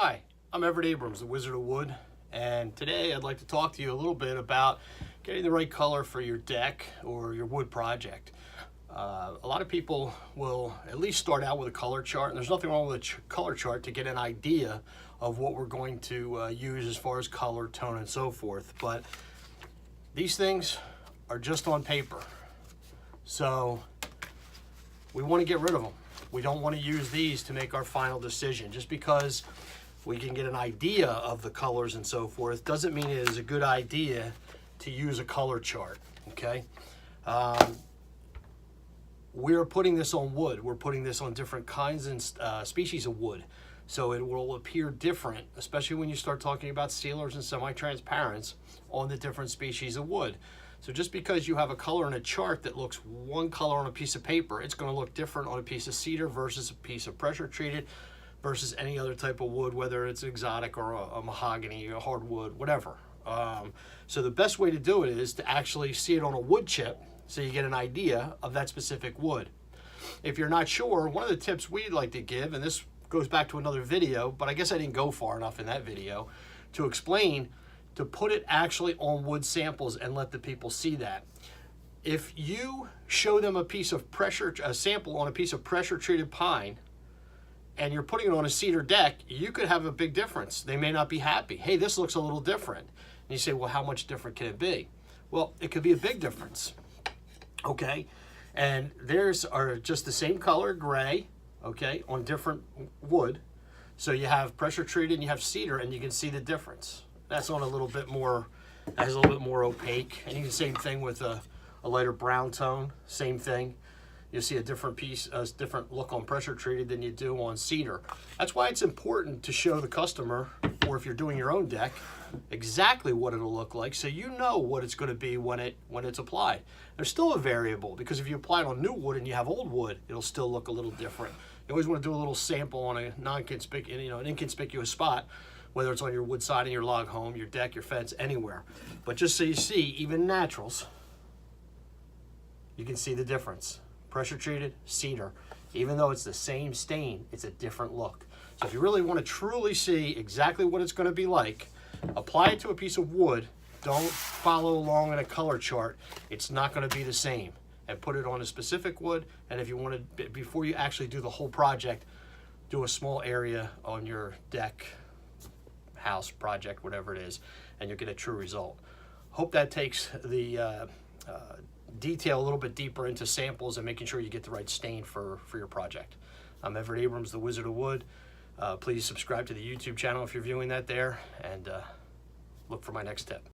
Hi, I'm Everett Abrams, the Wizard of Wood, and today I'd like to talk to you a little bit about getting the right color for your deck or your wood project. A lot of people will at least start out with a color chart, and there's nothing wrong with a color chart to get an idea of what we're going to use as far as color, tone, and so forth. But these things are just on paper, so we want to get rid of them. We don't want to use these to make our final decision. Just because we can get an idea of the colors and so forth doesn't mean it is a good idea to use a color chart, okay? We're putting this on wood. We're putting this on different kinds and species of wood. So it will appear different, especially when you start talking about sealers and semi-transparents on the different species of wood. So just because you have a color in a chart that looks one color on a piece of paper, it's going to look different on a piece of cedar versus a piece of pressure treated versus any other type of wood, whether it's exotic or a mahogany, a hardwood, whatever. So the best way to do it is to actually see it on a wood chip so you get an idea of that specific wood. If you're not sure, one of the tips we'd like to give, and this goes back to another video, but I guess I didn't go far enough in that video to explain, to put it actually on wood samples and let the people see that. If you show them a sample on a piece of pressure treated pine and you're putting it on a cedar deck, you could have a big difference. They may not be happy. Hey, this looks a little different. And you say, well, how much different can it be? Well, it could be a big difference, okay? And theirs are just the same color, gray, okay, on different wood. So you have pressure treated and you have cedar, and you can see the difference. That's on a little bit more, has a little bit more opaque. And you can same thing with a lighter brown tone, same thing. You'll see a different different look on pressure treated than you do on cedar. That's why it's important to show the customer, or if you're doing your own deck, exactly what it'll look like, so you know what it's going to be when it's applied. There's still a variable, because if you apply it on new wood and you have old wood, it'll still look a little different. You always want to do a little sample on a an inconspicuous spot, whether it's on your wood siding, your log home, your deck, your fence, anywhere. But just so you see, even naturals, you can see the difference. Pressure treated, cedar. Even though it's the same stain, it's a different look. So if you really want to truly see exactly what it's going to be like, apply it to a piece of wood. Don't follow along in a color chart. It's not going to be the same. And put it on a specific wood. And if you want to, before you actually do the whole project, do a small area on your deck, house, project, whatever it is, and you'll get a true result. Hope that takes the detail a little bit deeper into samples and making sure you get the right stain for your project. I'm Everett Abrams, the Wizard of Wood. Please subscribe to the YouTube channel if you're viewing that there, and look for my next tip.